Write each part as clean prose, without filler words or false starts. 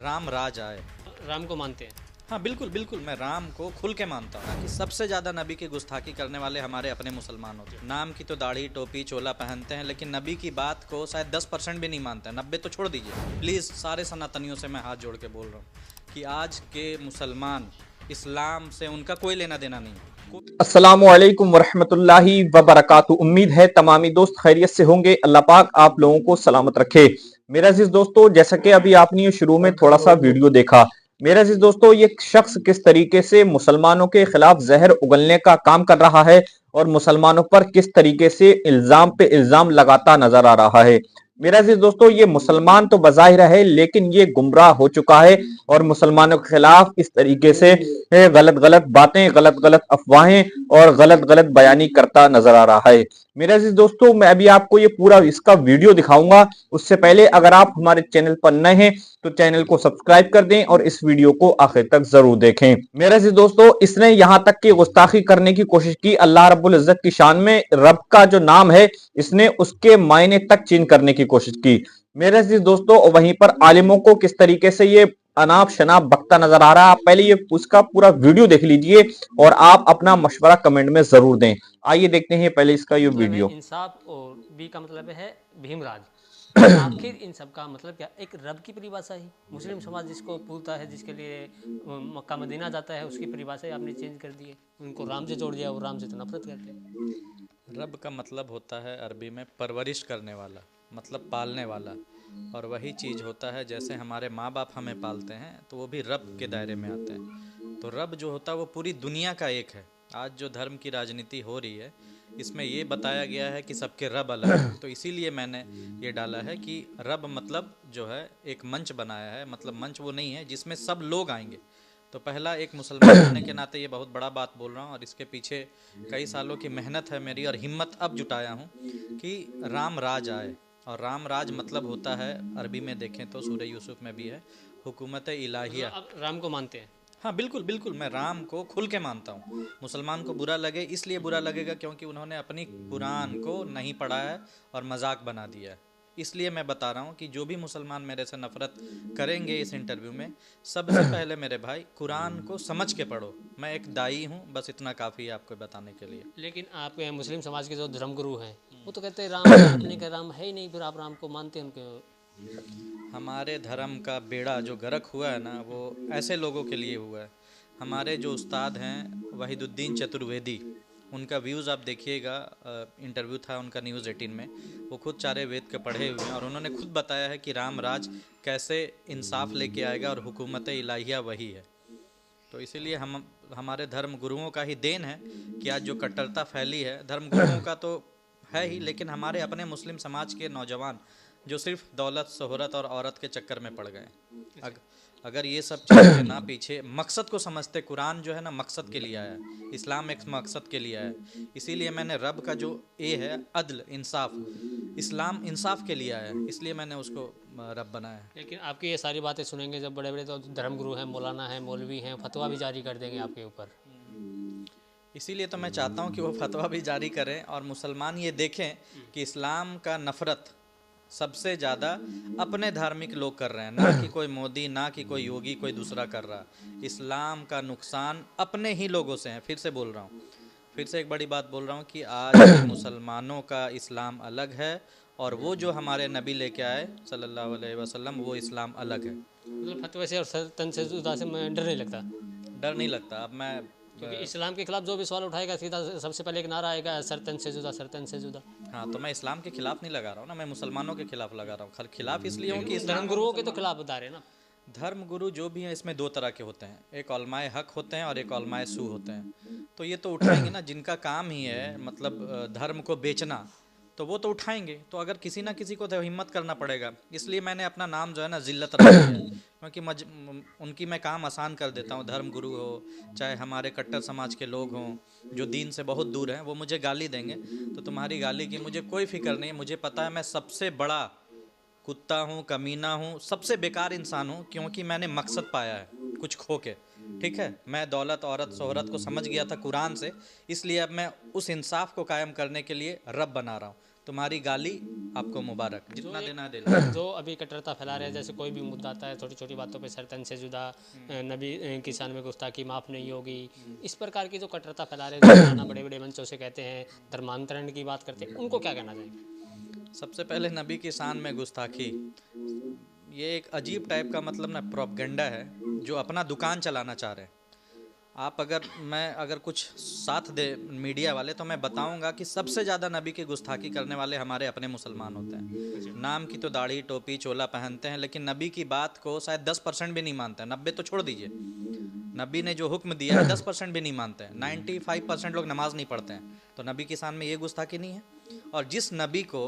राम राज आए। राम को मानते हैं। हाँ बिल्कुल बिल्कुल, मैं राम को खुल के मानता हूँ कि सबसे ज़्यादा नबी की गुस्ताखी करने वाले हमारे अपने मुसलमान होते हैं। नाम की तो दाढ़ी टोपी चोला पहनते हैं, लेकिन नबी की बात को शायद 10% भी नहीं मानते हैं। 90 तो छोड़ दीजिए। प्लीज़ सारे सनातनियों से मैं हाथ जोड़ के बोल रहा हूँ कि आज के मुसलमान इस्लाम से उनका कोई लेना देना नहीं है। अस्सलामुअलैकुम वरहमतुल्लाहि वबरकातुहू। उम्मीद है तमामी दोस्त खैरियत से होंगे। अल्लाह पाक आप लोगों को सलामत रखे। मेरा अजीज दोस्तों, जैसा कि अभी आपने शुरू में थोड़ा सा वीडियो देखा, मेरा अजीज दोस्तों, ये शख्स किस तरीके से मुसलमानों के खिलाफ जहर उगलने का काम कर रहा है और मुसलमानों पर किस तरीके से इल्जाम पे इल्जाम लगाता नजर आ रहा है। मेरा अजीज दोस्तों, ये मुसलमान तो बज़ाहिर है, लेकिन ये गुमराह हो चुका है और मुसलमानों के खिलाफ इस तरीके से गलत गलत बातें, गलत गलत अफवाहें और गलत गलत बयानी करता नजर आ रहा है। मेरे अजीज दोस्तों, मैं अभी आपको ये पूरा इसका वीडियो दिखाऊंगा। उससे पहले अगर आप हमारे चैनल पर नए हैं तो चैनल को सब्सक्राइब कर दें और इस वीडियो को आखिर तक जरूर देखें। मेरे अजीज दोस्तों, इसने यहां तक की गुस्ताखी करने की कोशिश की अल्लाह रब्बुल इज्जत की शान में। रब का जो नाम है, इसने उसके मायने तक चेंज करने की कोशिश की। मेरे अजीज दोस्तों, वहीं पर आलिमों को किस तरीके से ये अनाप शनाप बकता नजर आ रहा है। आप पहले ये उसका पूरा वीडियो देख लीजिए और आप अपना मशवरा कमेंट में जरूर दें। आइए देखते हैं पहले इसका ये मतलब वीडियो। इंसाफ और बी का मतलब है भीमराज। आखिर इन सब का मतलब क्या? एक रब की परिभाषा ही मुस्लिम समाज जिसको पूछता है, जिसके लिए मक्का मदीना जाता है, उसकी परिभाषा ही आपने चेंज कर दी है। उनको राम से जोड़ दिया, वो राम से तो नफरत करते हैं। रब का मतलब होता है अरबी में परवरिश करने वाला, मतलब पालने वाला। और वही चीज़ होता है जैसे हमारे माँ बाप हमें पालते हैं तो वो भी रब के दायरे में आते हैं। तो रब जो होता है वो पूरी दुनिया का एक है। आज जो धर्म की राजनीति हो रही है, इसमें ये बताया गया है कि सबके रब अलग हैं। तो इसीलिए मैंने ये डाला है कि रब मतलब जो है एक मंच बनाया है। मतलब मंच वो नहीं है जिसमें सब लोग आएंगे। तो पहला एक मुसलमान होने के नाते ये बहुत बड़ा बात बोल रहा हूँ और इसके पीछे कई सालों की मेहनत है मेरी और हिम्मत अब जुटाया हूँ कि राम राज आए। और राम राज मतलब होता है, अरबी में देखें तो सूरह यूसुफ में भी है, हुकूमत इलाहिया। आप राम को मानते हैं? हाँ बिल्कुल बिल्कुल, मैं राम को खुल के मानता हूँ। मुसलमान को बुरा लगे इसलिए बुरा लगेगा क्योंकि उन्होंने अपनी कुरान को नहीं पढ़ा है और मजाक बना दिया है। इसलिए मैं बता रहा हूँ कि जो भी मुसलमान मेरे से नफरत करेंगे इस इंटरव्यू में, सबसे पहले मेरे भाई कुरान को समझ के पढ़ो। मैं एक दाई हूँ, बस इतना काफ़ी है आपको बताने के लिए। लेकिन आप मुस्लिम समाज के जो धर्मगुरु हैं वो तो कहते हैं राम अपने का राम है ही नहीं, फिर आप राम को मानते हैं उनके? हमारे धर्म का बेड़ा जो गर्क हुआ है ना, वो ऐसे लोगों के लिए हुआ है। हमारे जो उस्ताद हैं वहीदुद्दीन चतुर्वेदी, उनका व्यूज़ आप देखिएगा। इंटरव्यू था उनका न्यूज़ 18 में। वो खुद चारे वेद के पढ़े हुए हैं और उन्होंने खुद बताया है कि राम राज कैसे इंसाफ लेके आएगा और हुकूमत इलाहिया वही है। तो इसीलिए हम हमारे धर्म गुरुओं का ही देन है कि आज जो कट्टरता फैली है, धर्म गुरुओं का तो है ही, लेकिन हमारे अपने मुस्लिम समाज के नौजवान जो सिर्फ दौलत शोहरत और औरत के चक्कर में पड़ गए। अगर ये सब चीज़ के ना पीछे मकसद को समझते, कुरान जो है ना मकसद के लिए आया है, इस्लाम एक मकसद के लिए आया है। इसीलिए मैंने रब का जो ए है अदल इंसाफ, इस्लाम इंसाफ के लिए आया है, इसलिए मैंने उसको रब बनाया है। लेकिन आपकी ये सारी बातें सुनेंगे जब बड़े बड़े तो धर्मगुरु हैं, मौलाना हैं, मौलवी हैं, फतवा भी जारी कर देंगे आपके ऊपर। इसीलिए तो मैं चाहता हूँ कि वो फतवा भी जारी करें और मुसलमान ये देखें कि इस्लाम का नफ़रत सबसे ज़्यादा अपने धार्मिक लोग कर रहे हैं, ना कि कोई मोदी, ना कि कोई योगी, कोई दूसरा कर रहा। इस्लाम का नुकसान अपने ही लोगों से है। फिर से बोल रहा हूँ, फिर से एक बड़ी बात बोल रहा हूँ कि आज के मुसलमानों का इस्लाम अलग है और वो जो हमारे नबी लेके आए सल्लल्लाहु अलैहि वसल्लम, वो इस्लाम अलग है। मतलब फतवे से और तन से जुदा से मैं डर नहीं लगता? डर नहीं लगता। अब मैं क्योंकि इस्लाम के खिलाफ जो भी सवाल उठाएगा सीधा सबसे पहले एक नारा आएगा, सरतन से जुदा, सरतन से जुदा। हाँ, तो मैं इस्लाम के खिलाफ नहीं लगा रहा हूँ ना, मैं मुसलमानों के खिलाफ लगा रहा हूँ। खिलाफ इसलिए हूँ कि धर्मगुरुओं के तो खिलाफ बता रहे हैं ना। धर्म गुरु जो भी हैं इसमें दो तरह के होते हैं, एक उलमाए हक होते हैं और एक उलमाए सू होते हैं। तो ये तो उठाएंगे ना, जिनका काम ही है मतलब धर्म को बेचना, तो वो तो उठाएंगे। तो अगर किसी ना किसी को तो हिम्मत करना पड़ेगा। इसलिए मैंने अपना नाम जो है ना जिल्लत रख दिया है, क्योंकि उनकी मैं काम आसान कर देता हूँ। धर्म गुरु हो चाहे हमारे कट्टर समाज के लोग हों जो दीन से बहुत दूर हैं, वो मुझे गाली देंगे तो तुम्हारी गाली की मुझे कोई फिक्र नहीं है। मुझे पता है मैं सबसे बड़ा कुत्ता हूँ, कमीना हूँ, सबसे बेकार इंसान हूँ, क्योंकि मैंने मकसद पाया है कुछ खो के। ठीक है, मैं दौलत औरत शोहरत को समझ गया था कुरान से, इसलिए अब मैं उस इंसाफ को कायम करने के लिए रब बना रहा हूँ। तुम्हारी गाली आपको मुबारक, जितना जो देना है दे लो। जो अभी कट्टरता फैला रहे हैं, जैसे कोई भी मुद्दा आता है छोटी छोटी बातों पे सरतन से जुदा, नबी की शान में गुस्ताखी माफ़ नहीं होगी, इस प्रकार की जो कट्टरता फैला रहे हैं, जो बड़े बड़े मंचों से कहते हैं, धर्मांतरण की बात करते हैं, उनको क्या कहना चाहिए? सबसे पहले नबी की शान में गुस्ताखी, ये एक अजीब टाइप का मतलब ना प्रोपगेंडा है, जो अपना दुकान चलाना चाह रहे हैं। आप अगर कुछ साथ दे मीडिया वाले, तो मैं बताऊंगा कि सबसे ज़्यादा नबी की गुस्ताखी करने वाले हमारे अपने मुसलमान होते हैं। नाम की तो दाढ़ी टोपी चोला पहनते हैं, लेकिन नबी की बात को शायद 10% भी नहीं मानते हैं। 90 तो छोड़ दीजिए, नबी ने जो हुक्म दिया है 10% भी नहीं मानते हैं। 95% लोग नमाज नहीं पढ़ते हैं। तो नबी की शान में ये गुस्ताखी नहीं है। और जिस नबी को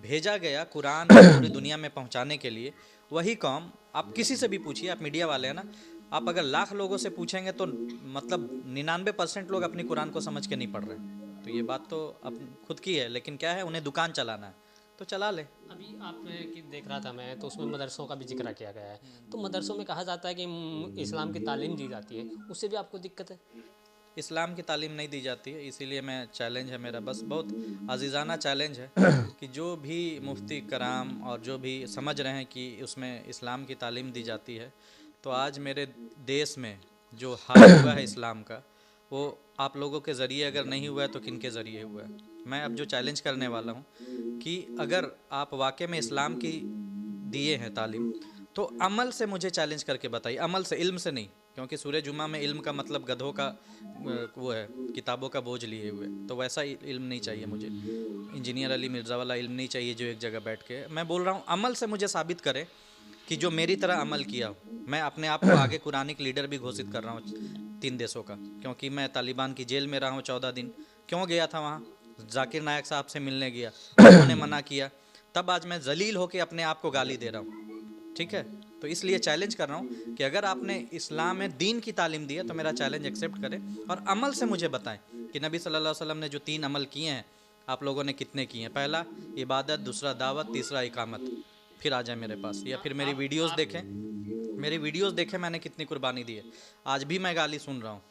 भेजा गया कुरान पूरी दुनिया में पहुंचाने के लिए, वही कौम, आप किसी से भी पूछिए, आप मीडिया वाले हैं ना, आप अगर लाख लोगों से पूछेंगे तो मतलब 99% लोग अपनी कुरान को समझ के नहीं पढ़ रहे। तो ये बात तो अब खुद की है, लेकिन क्या है, उन्हें दुकान चलाना है तो चला ले। अभी आप की देख रहा था मैं, तो उसमें मदरसों का भी जिक्र किया गया है। तो मदरसों में कहा जाता है कि इस्लाम की तालीम दी जाती है, उससे भी आपको दिक्कत है? इस्लाम की तालीम नहीं दी जाती है, इसीलिए मैं चैलेंज है मेरा, बस बहुत अजीज़ाना चैलेंज है कि जो भी मुफ्ती कराम और जो भी समझ रहे हैं कि उसमें इस्लाम की तालीम दी जाती है, तो आज मेरे देश में जो हाल हुआ है इस्लाम का, वो आप लोगों के ज़रिए अगर नहीं हुआ है तो किन के ज़रिए हुआ है। मैं अब जो चैलेंज करने वाला हूँ कि अगर आप वाकई में इस्लाम की दिए हैं तालीम, तो अमल से मुझे चैलेंज करके बताइए, अमल से, इल्म से नहीं। क्योंकि सूरह जुमा में इल्म का मतलब गधों का वो है, किताबों का बोझ लिए हुए, तो वैसा इल्म नहीं चाहिए मुझे। इंजीनियर अली मिर्ज़ा वाला इल्म नहीं चाहिए जो एक जगह बैठ के। मैं बोल रहा हूँ अमल से मुझे साबित करे कि जो मेरी तरह अमल किया हो। मैं अपने आप को आगे कुरानिक लीडर भी घोषित कर रहा हूँ 3 देशों का, क्योंकि मैं तालिबान की जेल में रहा हूँ 14 दिन। क्यों गया था वहाँ? जाकिर नायक साहब से मिलने गया, उन्होंने मना किया, तब आज मैं जलील होकर अपने आप को गाली दे रहा हूँ। ठीक है, तो इसलिए चैलेंज कर रहा हूँ कि अगर आपने इस्लाम में दीन की तालीम दी है तो मेरा चैलेंज एक्सेप्ट करें और अमल से मुझे बताएं कि नबी सल्लल्लाहु अलैहि वसल्लम ने जो 3 अमल किए हैं, आप लोगों ने कितने किए हैं। पहला इबादत, दूसरा दावत, तीसरा इकामत। फिर आ जाए मेरे पास, या फिर मेरी वीडियोस देखें, मेरी वीडियोस देखें मैंने कितनी कुर्बानी दी है। आज भी मैं गाली सुन रहा हूँ।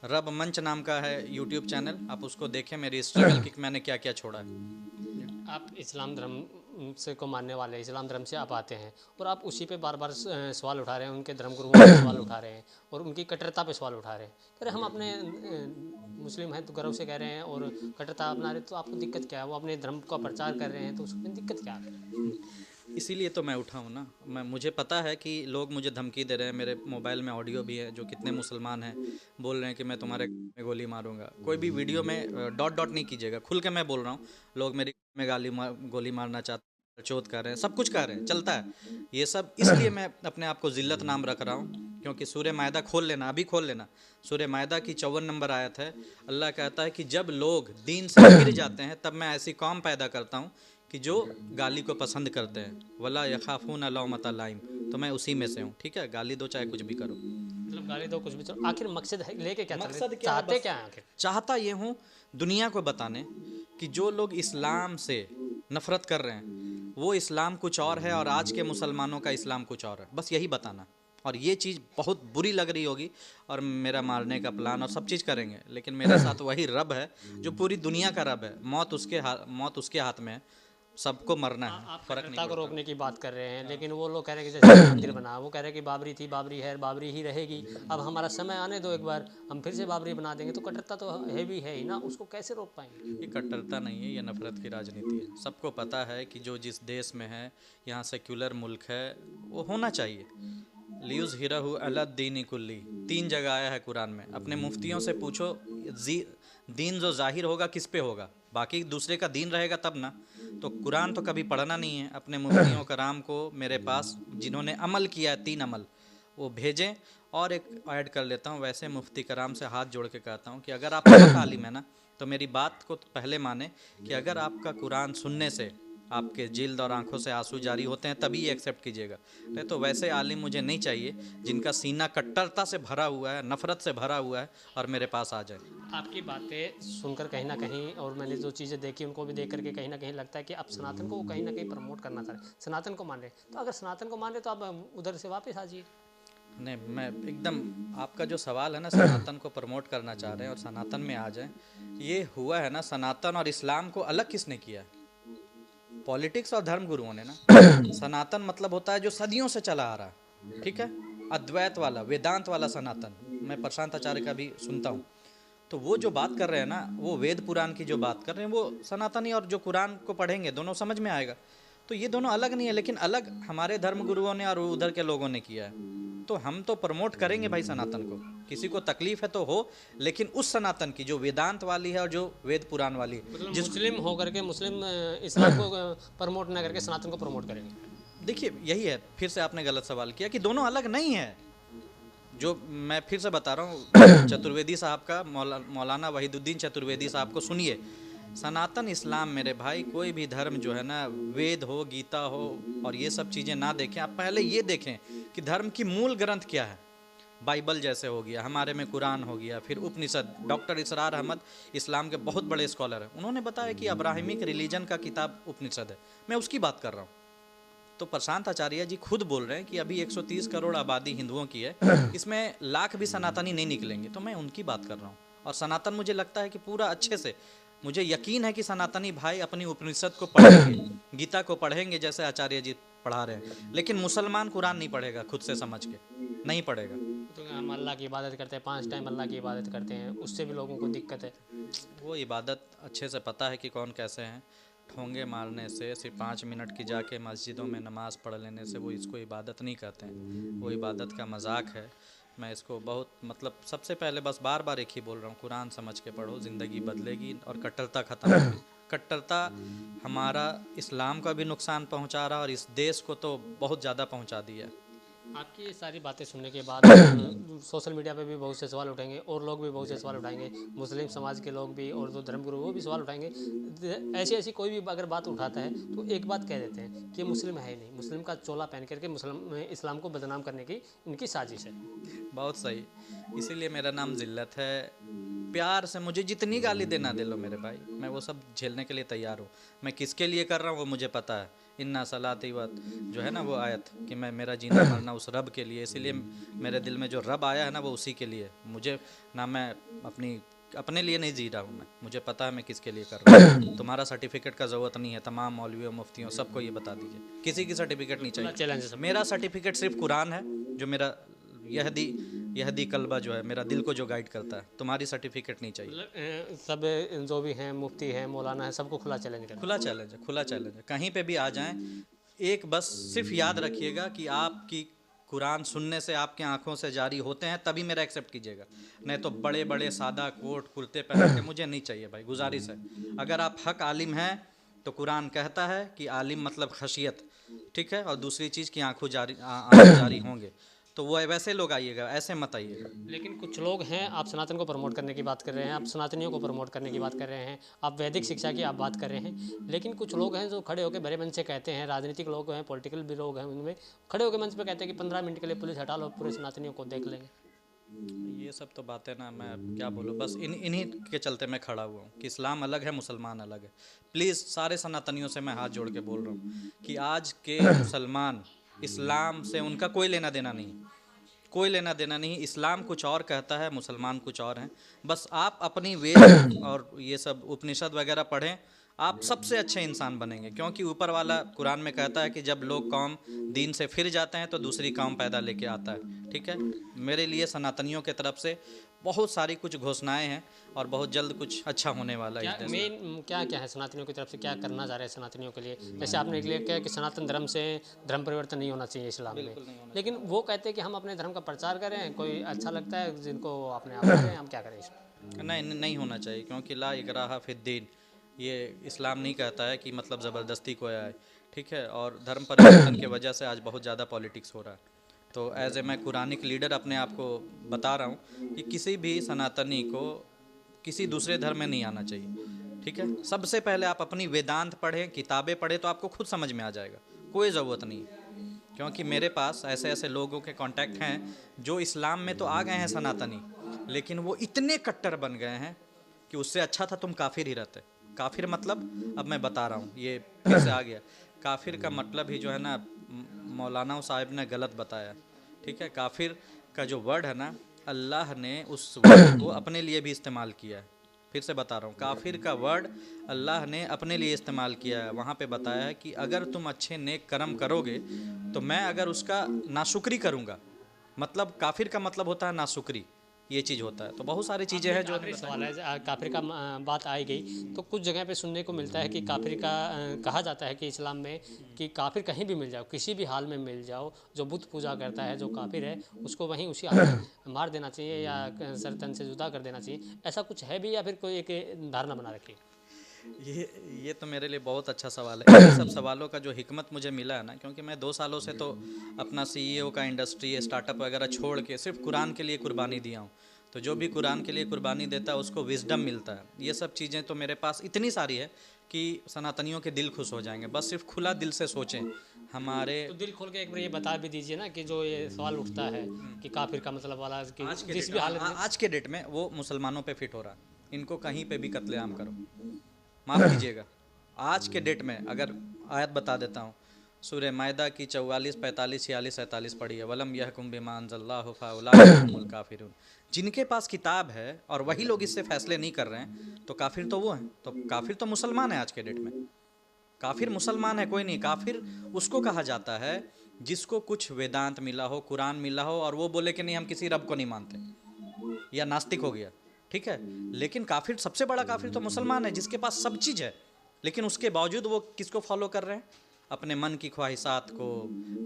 रब मंच नाम का है यूट्यूब चैनल, आप उसको देखें, मेरी स्ट्रगल की मैंने क्या क्या छोड़ा है। आप इस्लाम धर्म से को मानने वाले, इस्लाम धर्म से आप आते हैं और आप उसी पे बार बार सवाल उठा रहे हैं, उनके धर्म गुरुओं पे सवाल उठा रहे हैं और उनकी कट्टरता पे सवाल उठा रहे हैं। कह रहे हम अपने मुस्लिम हैं तो गर्व से कह रहे हैं, और कट्टरता अपना रहे, तो आपको दिक्कत क्या है? वो अपने धर्म का प्रचार कर रहे हैं तो उसमें दिक्कत क्या है? इसीलिए तो मैं उठा हूँ ना। मुझे पता है कि लोग मुझे धमकी दे रहे हैं, मेरे मोबाइल में ऑडियो भी है, जो कितने मुसलमान हैं बोल रहे हैं कि मैं तुम्हारे में गोली मारूंगा। कोई भी वीडियो में डॉट डॉट नहीं कीजिएगा, खुल के मैं बोल रहा हूँ। लोग मेरे में गोली मारना चाहते हैं, चोट कर रहे हैं, सब कुछ कर रहे हैं, चलता है ये सब। इसलिए मैं अपने आप को ज़िल्लत नाम रख रहा हूँ, क्योंकि सूरह मायदा खोल लेना, अभी खोल लेना। सूरह मायदा की 54 नंबर आयत है। अल्लाह कहता है कि जब लोग दीन से गिर जाते हैं तब मैं ऐसी कौम पैदा करता हूँ कि जो गाली को पसंद करते हैं, वला यखाफून लौमत लाइम। तो मैं उसी में से हूँ। ठीक है, गाली दो चाहे कुछ भी करो, मतलब गाली दो कुछ भी चलो, आखिर मकसद है लेके क्या मकसद क्या है? चाहते बस क्या है आखिर? चाहता ये हूँ दुनिया को बताने कि जो लोग इस्लाम से नफ़रत कर रहे हैं वो इस्लाम कुछ और है और आज के मुसलमानों का इस्लाम कुछ और है, बस यही बताना। और ये चीज़ बहुत बुरी लग रही होगी और मेरा मारने का प्लान और सब चीज़ करेंगे, लेकिन मेरे साथ वही रब है जो पूरी दुनिया का रब है। मौत उसके हाथ में है, सबको मरना है, आप फर्क नहीं कट्टरता को पड़ता। रोकने की बात कर रहे हैं, लेकिन वो लोग कह रहे हैं कि जैसे मंदिर बना, वो कह रहे हैं कि बाबरी थी, बाबरी है, बाबरी ही रहेगी। अब हमारा समय आने दो, एक बार हम फिर से बाबरी बना देंगे। तो कट्टरता तो है भी है ही ना, उसको कैसे रोक पाएंगे? ये कट्टरता नहीं है, ये नफ़रत की राजनीति है। सबको पता है कि जो जिस देश में है, यहाँ सेक्युलर मुल्क है, वो होना चाहिए। लियुज़ हिरहु अला दीनी कुल्ली 3 जगह आया है कुरान में। अपने मुफ्तियों से पूछो दीन जो जाहिर होगा किस पे होगा, बाकी दूसरे का दीन रहेगा तब ना। तो कुरान तो कभी पढ़ना नहीं है। अपने मुफ्तियों कराम को मेरे पास जिन्होंने अमल किया है 3 अमल, वो भेजें। और एक ऐड कर लेता हूँ, वैसे मुफ्ती कराम से हाथ जोड़ के कहता हूँ कि अगर आप हक आलिम है ना, तो मेरी बात को पहले माने कि अगर आपका कुरान सुनने से आपके जिल्द और आंखों से आंसू जारी होते हैं तभी एक्सेप्ट कीजिएगा, नहीं तो वैसे आलिम मुझे नहीं चाहिए जिनका सीना कट्टरता से भरा हुआ है, नफ़रत से भरा हुआ है, और मेरे पास आ जाए। आपकी बातें सुनकर कहीं ना कहीं, और मैंने जो चीज़ें देखी उनको भी देख करके कहीं ना कहीं लगता है कि आप सनातन को कहीं ना कहीं प्रमोट करना चाह रहे हैं, सनातन को मान रहे हैं। तो अगर सनातन को मान रहे तो आप उधर से वापस आ जाइए। नहीं, मैं एकदम, आपका जो सवाल है ना, सनातन को प्रमोट करना चाह रहे हैं और सनातन में आ जाएं, ये हुआ है ना, सनातन और इस्लाम को अलग किसने किया है? पॉलिटिक्स और धर्म गुरुओं ने ना। सनातन मतलब होता है जो सदियों से चला आ रहा है, ठीक है, अद्वैत वाला, वेदांत वाला सनातन। मैं प्रशांत आचार्य का भी सुनता हूँ, तो वो जो बात कर रहे हैं ना, वो वेद पुराण की जो बात कर रहे हैं, वो सनातनी और जो कुरान को पढ़ेंगे दोनों समझ में आएगा। तो ये दोनों अलग नहीं है, लेकिन अलग हमारे धर्म गुरुओं ने और उधर के लोगों ने किया है। तो हम तो प्रमोट करेंगे भाई सनातन को, किसी को तकलीफ है तो हो, लेकिन उस सनातन की जो वेदांत वाली है और जो वेद पुराण वाली है, मतलब मुस्लिम होकर के मुस्लिम इस्लाम को प्रमोट ना करके सनातन को प्रमोट करेंगे। देखिए यही है, फिर से आपने गलत सवाल किया कि दोनों अलग नहीं है। जो मैं फिर से बता रहा हूँ, चतुर्वेदी साहब का, मौलाना वहीदुद्दीन चतुर्वेदी साहब को सुनिए। सनातन इस्लाम मेरे भाई, कोई भी धर्म जो है ना, वेद हो, गीता हो और ये सब चीज़ें ना देखें, आप पहले ये देखें कि धर्म की मूल ग्रंथ क्या है। बाइबल जैसे हो गया, हमारे में कुरान हो गया, फिर उपनिषद। डॉक्टर इसरार अहमद इस्लाम के बहुत बड़े स्कॉलर हैं, उन्होंने बताया कि अब्राहमिक रिलीजन का किताब उपनिषद है। मैं उसकी बात कर रहा हूँ। तो प्रशांत आचार्य जी खुद बोल रहे हैं कि अभी 130 करोड़ आबादी हिंदुओं की है, इसमें लाख भी सनातनी नहीं निकलेंगे। तो मैं उनकी बात कर रहा हूँ। और सनातन मुझे लगता है कि पूरा अच्छे से, मुझे यकीन है कि सनातनी भाई अपनी उपनिषद को पढ़ेंगे, गीता को पढ़ेंगे जैसे आचार्य जी पढ़ा रहे हैं। लेकिन मुसलमान कुरान नहीं पढ़ेगा, खुद से समझ के नहीं पढ़ेगा। तो हम अल्लाह की इबादत करते हैं, 5 टाइम अल्लाह की इबादत करते हैं, उससे भी लोगों को दिक्कत है। वो इबादत अच्छे से पता है कि कौन कैसे हैं। ठोंगे मारने से, सिर्फ 5 मिनट की जाके मस्जिदों में नमाज़ पढ़ लेने से वो इसको इबादत नहीं कहते हैं, वो इबादत का मजाक है। मैं इसको बहुत, मतलब सबसे पहले बस बार बार एक ही बोल रहा हूँ, कुरान समझ के पढ़ो, ज़िंदगी बदलेगी और कट्टरता ख़त्म होगी। कट्टरता हमारा इस्लाम का भी नुकसान पहुँचा रहा और इस देश को तो बहुत ज़्यादा पहुँचा दिया। आपकी ये सारी बातें सुनने के बाद सोशल मीडिया पे भी बहुत से सवाल उठेंगे और लोग भी बहुत से सवाल उठाएंगे, मुस्लिम समाज के लोग भी और जो धर्मगुरु वो भी सवाल उठाएंगे। ऐसी ऐसी कोई भी अगर बात उठाता है तो एक बात कह देते हैं कि मुस्लिम है ही नहीं, मुस्लिम का चोला पहन करके मुस्लिम इस्लाम को बदनाम करने की इनकी साजिश है। बहुत सही, इसीलिए मेरा नाम जिल्लत है। प्यार से मुझे जितनी गाली देना दे लो मेरे भाई, मैं वो सब झेलने के लिए तैयार हूँ। मैं किसके लिए कर रहा हूँ वो मुझे पता है। इन्ना सलाती वत जो है ना वो आयत, कि मैं मेरा जीना मरना उस रब के लिए, इसीलिए मेरे दिल में जो रब आया है ना वो उसी के लिए। मुझे ना, मैं अपने लिए नहीं जी रहा हूँ, मैं, मुझे पता है मैं किसके लिए कर रहा हूँ। तुम्हारा सर्टिफिकेट का ज़रूरत नहीं है, तमाम मौलवियों मुफ्तियों सबको ये बता दीजिए, किसी की सर्टिफिकेट नहीं चाहिए। चैलेंज मेरा सर्टिफिकेट सिर्फ कुरान है, जो मेरा यहदी कल्बा जो है, मेरा दिल को जो गाइड करता है। तुम्हारी सर्टिफिकेट नहीं चाहिए। सब जो भी हैं, मुफ्ती हैं, मौलाना है, सबको खुला चैलेंज कर, खुला चैलेंज है, खुला चैलेंज है, कहीं पे भी आ जाएं। एक बस सिर्फ याद रखिएगा कि आपकी कुरान सुनने से आपके आंखों से जारी होते हैं, तभी मेरा एक्सेप्ट कीजिएगा। नहीं तो बड़े बड़े सादा कोट कुर्ते पहन के मुझे नहीं चाहिए भाई, गुजारिश है। अगर आप हक आलिम हैं तो कुरान कहता है कि आलिम मतलब खशियत, ठीक है, और दूसरी चीज़ की आंखों जारी होंगे। तो वो वैसे लोग आइएगा, ऐसे मत आइएगा। लेकिन कुछ लोग हैं, आप सनातन को प्रमोट करने की बात कर रहे हैं, आप सनातनियों को प्रमोट करने की बात कर रहे हैं, आप वैदिक शिक्षा की आप बात कर रहे हैं, लेकिन कुछ लोग हैं जो खड़े होकर बड़े मंच से कहते हैं, राजनीतिक लोग हैं, पॉलिटिकल भी लोग हैं, उनमें खड़े होकर मंच पर कहते हैं कि 15 मिनट के लिए पुलिस हटा लो, पूरे सनातनियों को देख लेंगे। ये सब तो बातें ना, मैं क्या बोलूँ, बस इन्हीं के चलते मैं खड़ा हुआ हूँ कि इस्लाम अलग है, मुसलमान अलग है। प्लीज़ सारे सनातनियों से मैं हाथ जोड़ के बोल रहा हूँ कि आज के मुसलमान, इस्लाम से उनका कोई लेना देना नहीं, कोई लेना देना नहीं। इस्लाम कुछ और कहता है, मुसलमान कुछ और हैं। बस आप अपनी वेद और ये सब उपनिषद वगैरह पढ़ें, आप सबसे अच्छे इंसान बनेंगे। क्योंकि ऊपर वाला कुरान में कहता है कि जब लोग कौम दीन से फिर जाते हैं तो दूसरी कौम पैदा लेके आता है, ठीक है। मेरे लिए सनातनियों की तरफ से बहुत सारी कुछ घोषणाएं हैं और बहुत जल्द कुछ अच्छा होने वाला है। मेन क्या क्या है सनातनियों की तरफ से, क्या करना चाह रहे हैं सनातनियों के लिए? जैसे आपने क्लियर किया कि सनातन धर्म से धर्म परिवर्तन नहीं होना चाहिए इस्लाम में, लेकिन वो कहते हैं कि हम अपने धर्म का प्रचार करें, कोई अच्छा लगता है जिनको अपने आप करें, हम क्या करें इसमें? नहीं होना चाहिए, क्योंकि ला इकराहा फिद्दीन, ये इस्लाम नहीं कहता है कि मतलब ज़बरदस्ती को आए, ठीक है। और धर्म परिवर्तन की वजह से आज बहुत ज़्यादा पॉलिटिक्स हो रहा है। तो एज ए मैं कुरानिक लीडर अपने आप को बता रहा हूँ कि किसी भी सनातनी को किसी दूसरे धर्म में नहीं आना चाहिए, ठीक है। सबसे पहले आप अपनी वेदांत पढ़ें, किताबें पढ़ें, तो आपको खुद समझ में आ जाएगा, कोई ज़रूरत नहीं। क्योंकि मेरे पास ऐसे ऐसे लोगों के कांटेक्ट हैं जो इस्लाम में तो आ गए हैं सनातनी, लेकिन वो इतने कट्टर बन गए हैं कि उससे अच्छा था तुम काफिर ही रहते। काफिर मतलब, अब मैं बता रहा हूँ, ये फिर से आ गया। काफिर का मतलब ही जो है ना, मौलाना साहब ने गलत बताया। ठीक है। काफिर का जो वर्ड है ना, अल्लाह ने उस वर्ड को अपने लिए भी इस्तेमाल किया है। फिर से बता रहा हूँ, काफिर का वर्ड अल्लाह ने अपने लिए इस्तेमाल किया है। वहाँ पे बताया है कि अगर तुम अच्छे नेक कर्म करोगे तो मैं अगर उसका नाशुक्री करूँगा, मतलब काफिर का मतलब होता है नाशुक्री, ये चीज़ होता है। तो बहुत सारी चीज़ें हैं जो आखिरी सवाल है, काफिर का बात आई गई तो कुछ जगह पे सुनने को मिलता है कि काफिर का कहा जाता है कि इस्लाम में कि काफिर कहीं भी मिल जाओ, किसी भी हाल में मिल जाओ, जो बुत पूजा करता है, जो काफिर है, उसको वहीं उसी हाल में मार देना चाहिए या सर तन से जुदा कर देना चाहिए। ऐसा कुछ है भी या फिर कोई एक धारणा बना रखी? ये तो मेरे लिए बहुत अच्छा सवाल है। इन सब सवालों का जो हिकमत मुझे मिला है ना, क्योंकि मैं 2 सालों से तो अपना CEO का इंडस्ट्री, स्टार्टअप वगैरह छोड़ के सिर्फ कुरान के लिए कुर्बानी दिया हूँ। तो जो भी कुरान के लिए कुर्बानी देता है उसको विजडम मिलता है। ये सब चीज़ें तो मेरे पास इतनी सारी है कि सनातनियों के दिल खुश हो जाएंगे। बस सिर्फ खुला दिल से सोचें। हमारे तो दिल खोल के एक बार ये बता भी दीजिए ना कि जो ये सवाल उठता है कि काफिर का मतलब वाला कि जिस भी हालत में आज के डेट में वो मुसलमानों पे फिट हो रहा है। इनको कहीं पे भी कत्लेआम करो, माफ़ कीजिएगा। आज के डेट में अगर आयत बता देता हूँ, सूरह मायदा की 44, 45, 46, 47 पढ़ी है, वलम यहकुम बिमा अंज़लल्लाहु फउलाइका हुमुल काफिरून। जिनके पास किताब है और वही लोग इससे फैसले नहीं कर रहे हैं, तो काफिर तो वो हैं। तो काफिर तो मुसलमान है आज के डेट में। काफिर मुसलमान है, कोई नहीं। काफिर उसको कहा जाता है जिसको कुछ वेदांत मिला हो, कुरान मिला हो, और वो बोले कि नहीं हम किसी रब को नहीं मानते, या नास्तिक हो गया, ठीक है। लेकिन काफिर, सबसे बड़ा काफिर तो मुसलमान है जिसके पास सब चीज़ है, लेकिन उसके बावजूद वो किसको फॉलो कर रहे हैं? अपने मन की ख्वाहिशात को,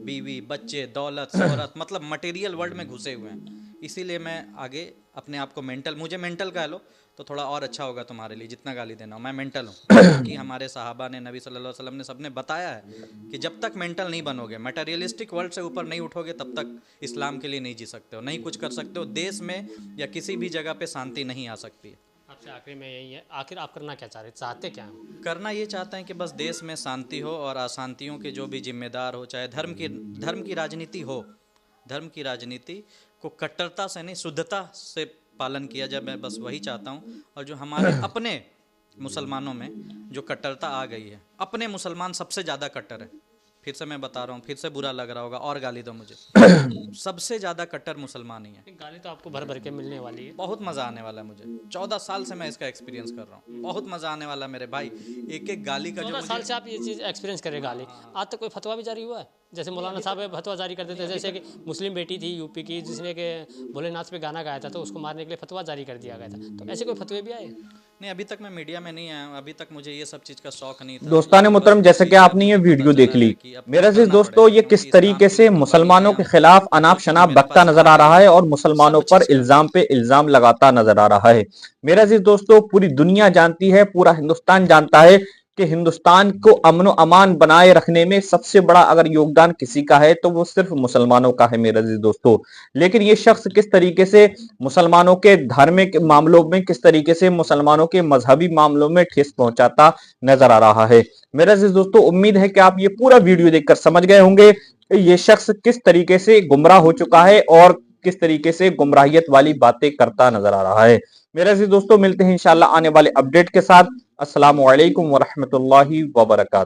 बीवी, बच्चे, दौलत, शोहरत, मतलब मटेरियल वर्ल्ड में घुसे हुए हैं। इसीलिए मैं आगे अपने आप को मुझे मेंटल कह लो तो थोड़ा और अच्छा होगा तुम्हारे लिए, जितना गाली देना हो। मैं मेंटल हूँ कि हमारे सहाबा ने, नबी सल्लल्लाहु अलैहि वसल्लम ने, सबने बताया है कि जब तक मेंटल नहीं बनोगे, मटेरियलिस्टिक वर्ल्ड से ऊपर नहीं उठोगे, तब तक इस्लाम के लिए नहीं जी सकते हो, नहीं कुछ कर सकते हो। देश में या किसी भी जगह पे शांति नहीं आ सकती है। आपसे आखिरी में यही है, आखिर आप करना क्या चाहते क्या हैं? करना ये चाहते हैं कि बस देश में शांति हो और अशांतियों के जो भी जिम्मेदार हो, चाहे धर्म की राजनीति हो, धर्म की राजनीति को कट्टरता से नहीं, शुद्धता से पालन किया जाए। मैं बस वही चाहता हूँ। और जो हमारे अपने मुसलमानों में जो कट्टरता आ गई है, अपने मुसलमान सबसे ज़्यादा कट्टर है। फिर से मैं बता रहा हूँ, फिर से बुरा लग रहा होगा और गाली दो मुझे, सबसे ज़्यादा कट्टर मुसलमान ही है। गाली तो आपको भर भर के मिलने वाली है। बहुत मज़ा आने वाला है मुझे। 14 साल से मैं इसका एक्सपीरियंस कर रहा हूँ। बहुत मज़ा आने वाला है मेरे भाई। एक एक गाली का जो 14 साल से आप ये चीज़ एक्सपीरियंस करें गाली। आज तक कोई फतवा भी जारी हुआ है? जैसे मौलाना साहब फतवा जारी करते थे, जैसे कि मुस्लिम बेटी थी यूपी की जिसने के भोलेनाथ पे गाना गाया था, तो उसको मारने के लिए फतवा जारी कर दिया गया था। तो ऐसे कोई फतवे भी आए? नहीं, अभी तक मैं मीडिया में नहीं आया हूँ। अभी तक मुझे ये सब चीज़ का शौक नहीं था। दोस्तान मोहतरम, जैसे कि आपने ये वीडियो देख ली, मेरा अजीज दोस्तों, ये किस तरीके से मुसलमानों के खिलाफ अनाप शनाप बकता नजर आ रहा है और मुसलमानों पर इल्जाम पे इल्जाम लगाता नजर आ रहा है। मेरा अजीज दोस्तों, पूरी दुनिया जानती है, पूरा हिंदुस्तान जानता है कि हिंदुस्तान को अमन अमान बनाए रखने में सबसे बड़ा अगर योगदान किसी का है तो वो सिर्फ मुसलमानों का है मेरे अजीज दोस्तों। लेकिन ये शख्स किस तरीके से मुसलमानों के धार्मिक मामलों में, किस तरीके से मुसलमानों के मजहबी मामलों में ठेस पहुंचाता नजर आ रहा है। मेरे अजीज दोस्तों, उम्मीद है कि आप ये पूरा वीडियो देखकर समझ गए होंगे कि ये शख्स किस तरीके से गुमराह हो चुका है और किस तरीके से गुमराहियत वाली बातें करता नजर आ रहा है। मेरे अजीज दोस्तों, मिलते हैं इंशाल्लाह आने वाले अपडेट के साथ। अस्सलामु अलैकुम वरहमतुल्लाहि वबरकातुहू।